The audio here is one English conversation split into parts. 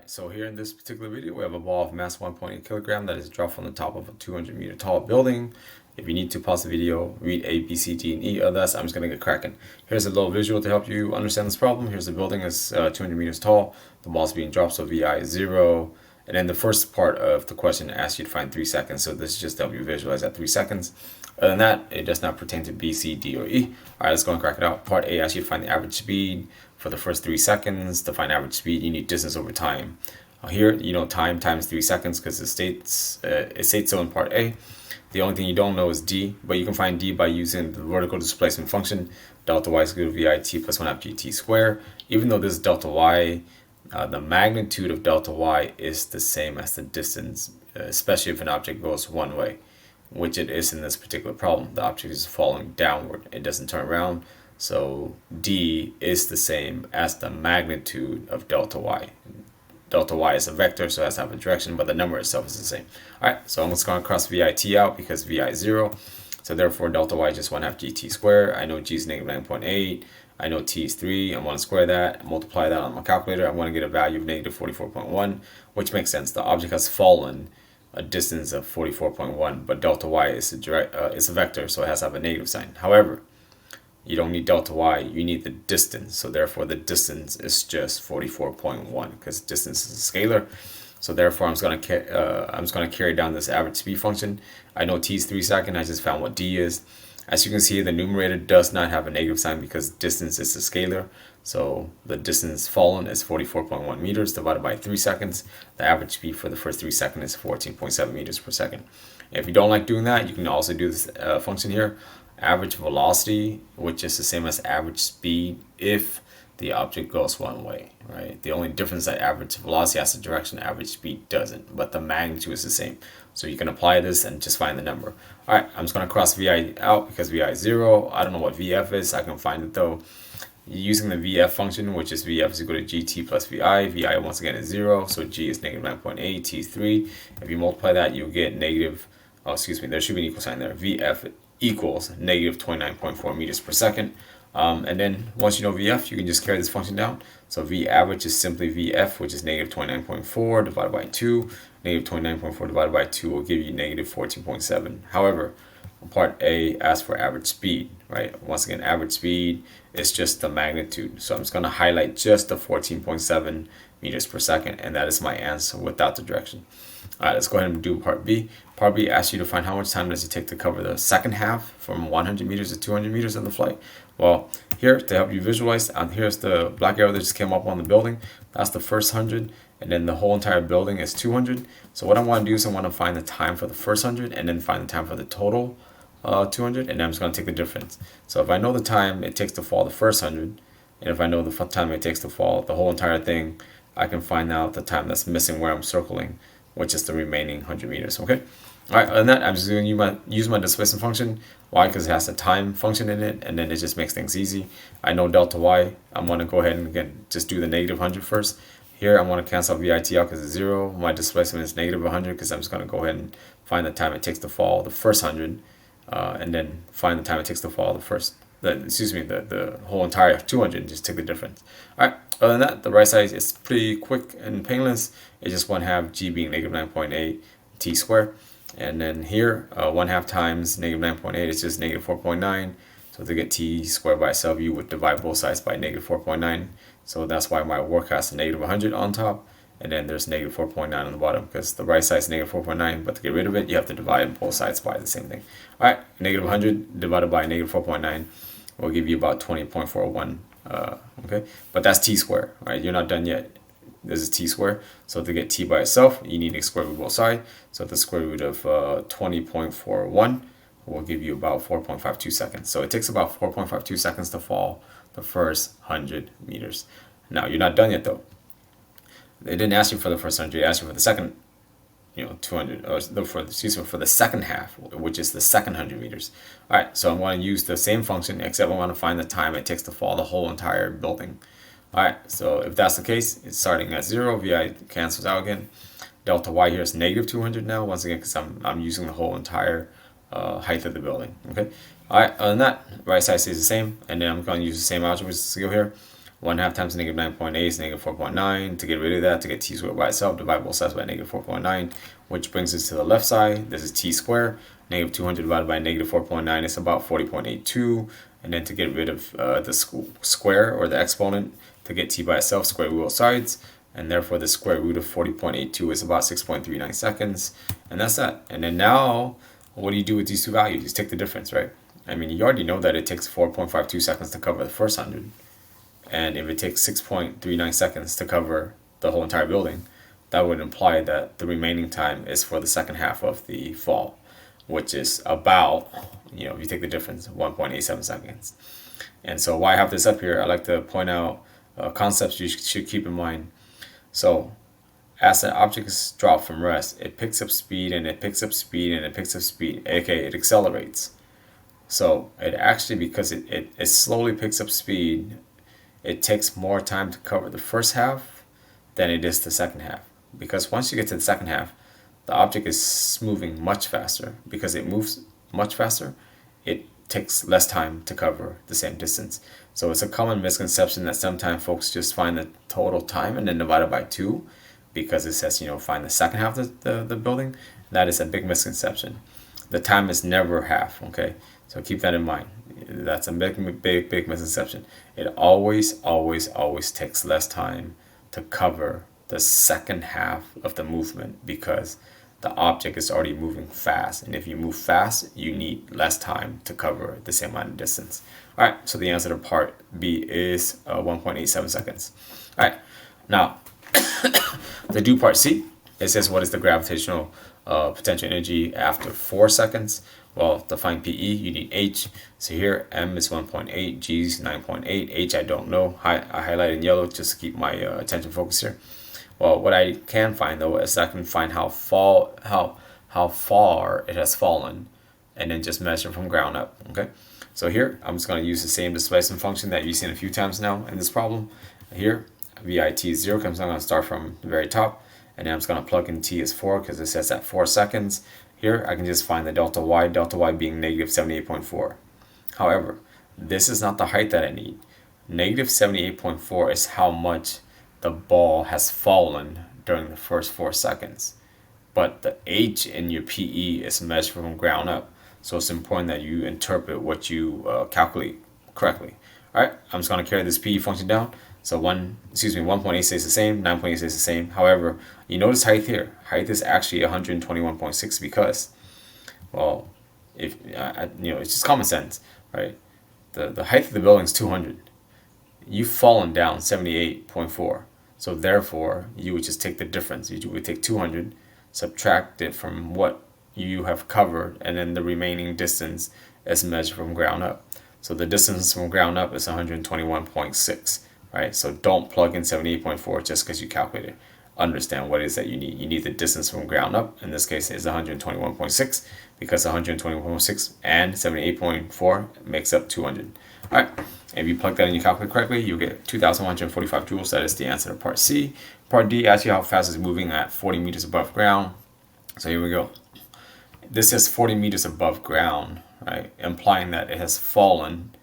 Alright, so here in this particular video, we have a ball of mass 1.8 kilogram that is dropped from the top of a 200-meter tall building. If you need to pause the video, read A, B, C, D, and E. Otherwise, I'm just going to get cracking. Here's a little visual to help you understand this problem. Here's the building is 200 meters tall. The ball is being dropped, so VI is 0. And then the first part of the question asks you to find 3 seconds. So this is just to help you visualize at 3 seconds. Other than that, it does not pertain to B, C, D, or E. All right, let's go and crack it out. Part A asks you to find the average speed for the first 3 seconds. To find average speed, you need distance over time. Here, you know time times 3 seconds because it states so in part A. The only thing you don't know is D, but you can find D by using the vertical displacement function. Delta y is equal to VIT plus 1 half GT squared. Even though this is delta y, the magnitude of delta y is the same as the distance, especially if an object goes one way, which it is in this particular problem. The object is falling downward. It doesn't turn around. So D is the same as the magnitude of delta y. Delta y is a vector, so it has to have a direction, but the number itself is the same. All right, so I'm just going to cross VIT out because VI is 0. So therefore, delta y is just 1 half GT squared. I know G is negative 9.8. I know T is 3. I want to square that, multiply that on my calculator. I want to get a value of negative 44.1, which makes sense. The object has fallen a distance of 44.1, but delta y is a vector, so it has to have a negative sign. However, you don't need delta y, you need the distance. So therefore the distance is just 44.1 because distance is a scalar. So therefore I'm just gonna carry down this average speed function. I know t is 3 seconds. I just found what d is. As you can see, the numerator does not have a negative sign because distance is a scalar. So the distance fallen is 44.1 meters divided by 3 seconds. The average speed for the first 3 seconds is 14.7 meters per second. If you don't like doing that, you can also do this function here. Average velocity, which is the same as average speed if the object goes one way, right? The only difference is that average velocity has a direction, average speed doesn't, but the magnitude is the same. So you can apply this and just find the number. All right, I'm just going to cross VI out because VI is 0. I don't know what VF is. I can find it though. Using the VF function, which is VF is equal to GT plus VI. VI once again is 0, so G is negative 9.8, T is 3. If you multiply that, you'll get negative, oh, excuse me, there should be an equal sign there. VF equals negative 29.4 meters per second. And then once you know VF, you can just carry this function down. So V average is simply VF, which is negative 29.4 divided by 2. Negative 29.4 divided by 2 will give you negative 14.7. However, part A asks for average speed, right? Once again, average speed is just the magnitude. So I'm just going to highlight just the 14.7 meters per second, and that is my answer without the direction. All right, let's go ahead and do part B. Part B asks you to find how much time does it take to cover the second half from 100 meters to 200 meters of the flight. Well, here to help you visualize, here's the black arrow that just came up on the building. That's the first 100, and then the whole entire building is 200. So what I want to do is I want to find the time for the first 100 and then find the time for the total 200, and I'm just going to take the difference. So if I know the time it takes to fall the first 100, and if I know the time it takes to fall the whole entire thing, I can find out the time that's missing where I'm circling, which is the remaining 100 meters, okay? All right, other than that, I'm just going to use my displacement function. Why? Because it has a time function in it, and then it just makes things easy. I know delta y. I'm going to go ahead and again just do the negative 100 first. Here, I want to cancel VIT out because it's 0. My displacement is negative 100 because I'm just going to go ahead and find the time it takes to fall the first 100, and then find the time it takes to fall the whole entire 200 and just take the difference. All right, other than that, the right side is pretty quick and painless. It's just 1 half G being negative 9.8 T squared. And then here, 1 half times negative 9.8 is just negative 4.9. So to get T squared by itself, you would divide both sides by negative 4.9. So that's why my work has a negative 100 on top. And then there's negative 4.9 on the bottom because the right side is negative 4.9. But to get rid of it, you have to divide both sides by the same thing. All right, negative 100 divided by negative 4.9 will give you about 20.41. Okay, but that's T squared, right? You're not done yet. This is T squared. So to get T by itself, you need to square root both sides. So the square root of 20.41 will give you about 4.52 seconds. So it takes about 4.52 seconds to fall the first 100 meters. Now you're not done yet though. They didn't ask you for the first 100. They asked you for the second, 200, or for the second half, which is the second 100 meters. All right, so I'm going to use the same function, except I want to find the time it takes to fall the whole entire building. All right, so if that's the case, it's starting at 0. VI cancels out again. Delta y here is negative 200 now, once again, because I'm using the whole entire height of the building. Okay. All right. Other than that, right side stays the same, and then I'm going to use the same algebra skill here. 1 half times negative 9.8 is negative 4.9. To get rid of that, to get t squared by itself, divide both sides by negative 4.9, which brings us to the left side. This is t squared. Negative 200 divided by negative 4.9 is about 40.82. And then to get rid of the square or the exponent, to get t by itself, square root both sides. And therefore the square root of 40.82 is about 6.39 seconds. And that's that. And then now, what do you do with these two values? You take the difference, right? I mean, you already know that it takes 4.52 seconds to cover the first 100. And if it takes 6.39 seconds to cover the whole entire building, that would imply that the remaining time is for the second half of the fall, which is about, if you take the difference, 1.87 seconds. And so why I have this up here, I like to point out concepts you should keep in mind. So as an object is dropped from rest, it picks up speed and it picks up speed and it picks up speed, aka it accelerates. So it actually, because it slowly picks up speed, it takes more time to cover the first half than it is the second half. Because once you get to the second half, the object is moving much faster. Because it moves much faster, it takes less time to cover the same distance. So it's a common misconception that sometimes folks just find the total time and then divide it by 2 because it says, find the second half of the building. That is a big misconception. The time is never half, okay? So keep that in mind. That's a big misconception. It always takes less time to cover the second half of the movement because the object is already moving fast. And if you move fast, you need less time to cover the same amount of distance. All right, so the answer to part B is 1.87 seconds. All right, now to do part C, it says what is the gravitational potential energy after 4 seconds. Well, to find PE, you need H. So here, M is 1.8, G is 9.8, H I don't know. I highlighted in yellow just to keep my attention focused here. Well, what I can find though is I can find how far it has fallen, and then just measure from ground up. Okay. So here, I'm just going to use the same displacement function that you've seen a few times now in this problem. Here, VIT is 0 because I'm going to start from the very top, and then I'm just going to plug in T as 4 because it says at 4 seconds. Here, I can just find the delta y being negative 78.4. However, this is not the height that I need. Negative 78.4 is how much the ball has fallen during the first 4 seconds. But the H in your PE is measured from ground up. So it's important that you interpret what you calculate correctly. All right, I'm just going to carry this PE function down. So 1.8 stays the same, 9.8 stays the same. However, you notice height here. Height is actually 121.6 because, well, if it's just common sense, right? The height of the building is 200. You've fallen down 78.4. So therefore, you would just take the difference. You would take 200, subtract it from what you have covered, and then the remaining distance is measured from ground up. So the distance from ground up is 121.6. Right, so don't plug in 78.4 just because you calculated. Understand what it is that you need. You need the distance from ground up. In this case, is 121.6 because 121.6 and 78.4 makes up 200. All right, if you plug that in your calculator correctly, you'll get 2,145 joules. That is the answer to part C. Part D asks you how fast it's moving at 40 meters above ground. So here we go. This is 40 meters above ground, right, implying that it has fallen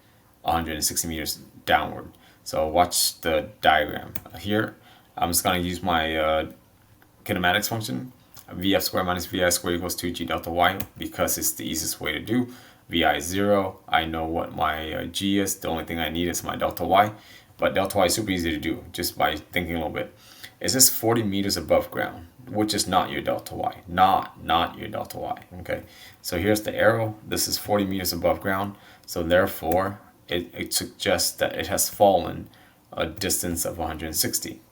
160 meters downward. So watch the diagram. Here, I'm just going to use my kinematics function. Vf squared minus Vi squared equals 2g delta y because it's the easiest way to do. Vi is 0. I know what my g is. The only thing I need is my delta y. But delta y is super easy to do just by thinking a little bit. Is this 40 meters above ground, which is not your delta y. Not your delta y. Okay. So here's the arrow. This is 40 meters above ground. So therefore, it suggests that it has fallen a distance of 160.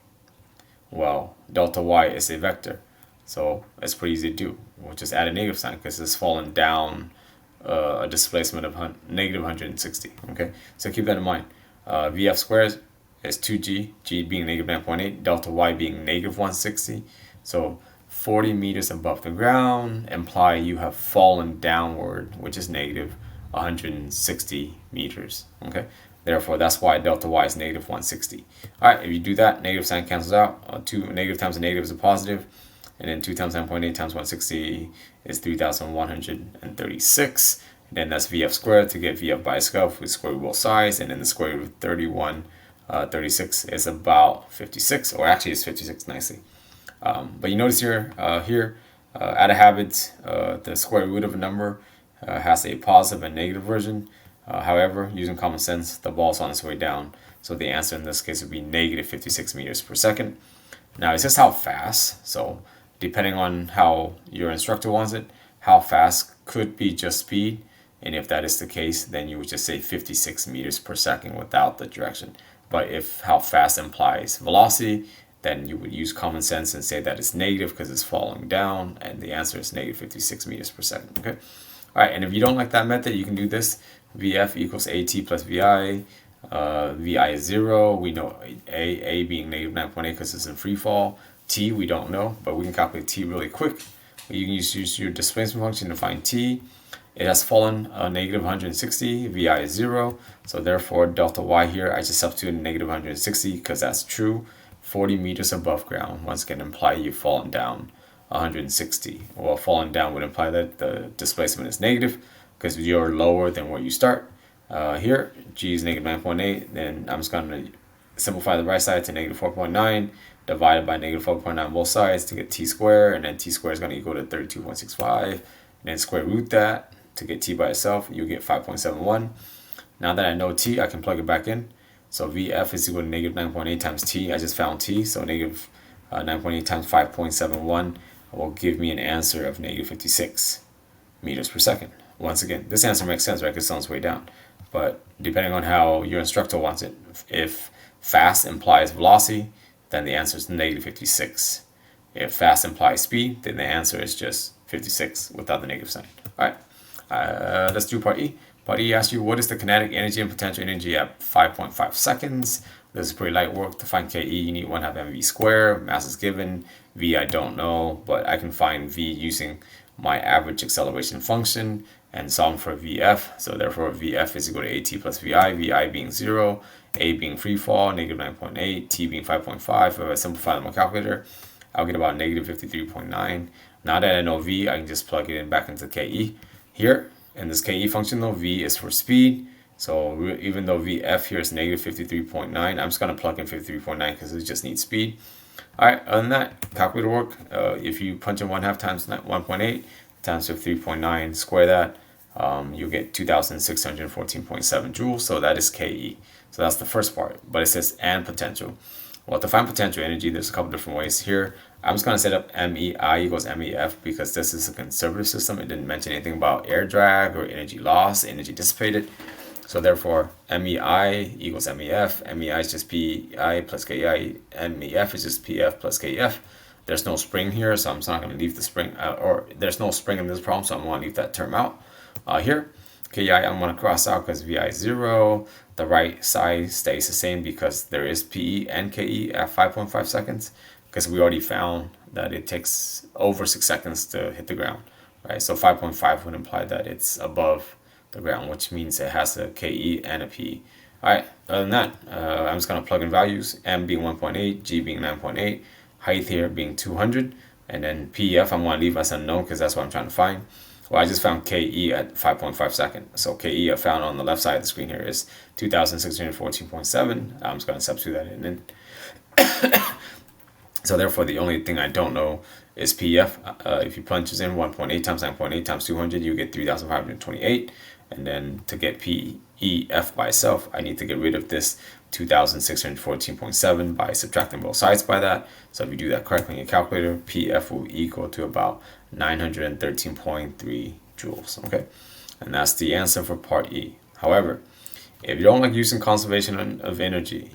Well, delta y is a vector, so it's pretty easy to do. We'll just add a negative sign because it's fallen down a displacement of negative 160. Okay, so keep that in mind. Vf squared is 2g, g being negative 9.8, delta y being negative 160. So 40 meters above the ground imply you have fallen downward, which is negative 160 meters. Okay, therefore that's why delta y is negative 160. All right, if you do that, negative sign cancels out. 2 negative times a negative is a positive, and then 2 times 9.8 times 160 is 3,136. And then that's Vf squared. To get Vf by itself, we square root both sides, and then the square root of 31 36 is about 56, or actually it's 56 nicely. But you notice here, out of habit, the square root of a number has a positive and negative version. However, using common sense, the ball's on its way down. So the answer in this case would be negative 56 meters per second. Now, it's just how fast. So depending on how your instructor wants it, how fast could be just speed. And if that is the case, then you would just say 56 meters per second without the direction. But if how fast implies velocity, then you would use common sense and say that it's negative because it's falling down, and the answer is negative 56 meters per second. Okay. All right, and if you don't like that method, you can do this. Vf equals at plus vi. Vi is 0. We know a being negative 9.8 because it's in free fall. T we don't know, but we can calculate t really quick. You can use your displacement function to find t. It has fallen negative 160. Vi is 0. So therefore, delta y here, I just substitute negative 160 because that's true. 40 meters above ground. Once again, imply you've fallen down 160. Well, falling down would imply that the displacement is negative because you're lower than where you start. Here, g is negative 9.8. Then I'm just going to simplify the right side to negative 4.9, divided by negative 4.9 on both sides to get t squared, and then t squared is going to equal to 32.65. And then square root that to get t by itself, you get 5.71. Now that I know t, I can plug it back in. So Vf is equal to negative 9.8 times t. I just found t, so negative 9.8 times 5.71 will give me an answer of negative 56 meters per second. Once again, this answer makes sense, right? Because it's on its way down. But depending on how your instructor wants it, if fast implies velocity, then the answer is negative 56. If fast implies speed, then the answer is just 56 without the negative sign. All right, let's do part E. Part E asks you, what is the kinetic energy and potential energy at 5.5 seconds? This is pretty light work. To find Ke, you need 1/2 mv squared. Mass is given. V, I don't know, but I can find V using my average acceleration function and solve for Vf. So therefore, Vf is equal to At plus Vi, Vi being 0, A being free fall, negative 9.8, T being 5.5. If I simplify on my calculator, I'll get about negative 53.9. Now that I know V, I can just plug it in back into Ke. Here, in this Ke function though, V is for speed. So even though Vf here is negative 53.9, I'm just going to plug in 53.9 because it just needs speed. All right, other than that, calculator work. If you punch in 1/2 times 1.8 times 53.9, square that, you'll get 2,614.7 joules. So that is Ke. So that's the first part. But it says and potential. Well, to find potential energy, there's a couple different ways here. I'm just going to set up MEI equals MEF because this is a conservative system. It didn't mention anything about air drag or energy loss, energy dissipated. So therefore, MEI equals MEF. MEI is just PI plus KI. MEF is just PF plus KF. There's no spring here, so I'm just not going to leave the spring, or there's no spring in this problem, so I'm going to leave that term out. Here, KI I'm going to cross out because VI is 0. The right side stays the same because there is PE and KE at 5.5 seconds because we already found that it takes over 6 seconds to hit the ground, right? So 5.5 would imply that it's above the ground, which means it has a KE and a PE. All right, other than that, I'm just going to plug in values, M being 1.8, G being 9.8, height here being 200, and then PF I'm going to leave as unknown because that's what I'm trying to find. Well, I just found KE at 5.5 seconds. So KE I found on the left side of the screen here is 2,614.7. I'm just going to substitute that in. So therefore, the only thing I don't know is PF. If you punch in 1.8 times 9.8 times 200, you get 3,528. And then to get PEF by itself, I need to get rid of this 2,614.7 by subtracting both sides by that. So if you do that correctly in your calculator, PF will equal to about 913.3 joules. Okay, and that's the answer for part E. However, if you don't like using conservation of energy,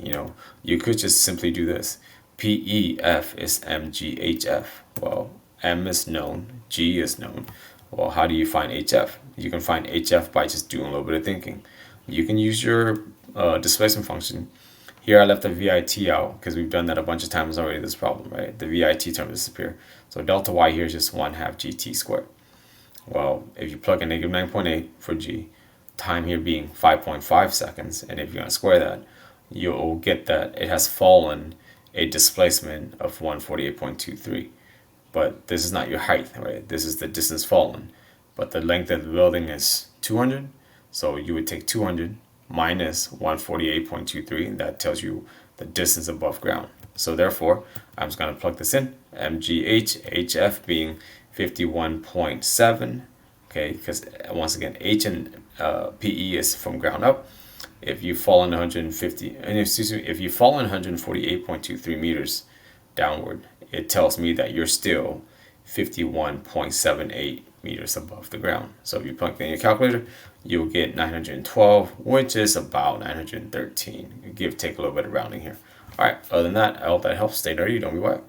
you could just simply do this. PEF is mgHf. Well, M is known, G is known. Well, how do you find HF? You can find HF by just doing a little bit of thinking. You can use your displacement function. Here I left the VIT out because we've done that a bunch of times already, this problem, right? The VIT term disappear. So delta Y here is just 1/2 GT squared. Well, if you plug in negative 9.8 for G, time here being 5.5 seconds, and if you're going to square that, you'll get that it has fallen a displacement of 148.23. But this is not your height, right? This is the distance fallen. But the length of the building is 200. So you would take 200 minus 148.23. That tells you the distance above ground. So therefore, I'm just going to plug this in. MGH, HF being 51.7. Okay, because once again, H and PE is from ground up. If you fall in 150, and excuse me, if you fall in 148.23 meters downward, it tells me that you're still 51.78 meters above the ground. So if you plug in your calculator, you'll get 912, which is about 913. Take a little bit of rounding here. All right, other than that, I hope that helps. Stay nerdy, don't be whack.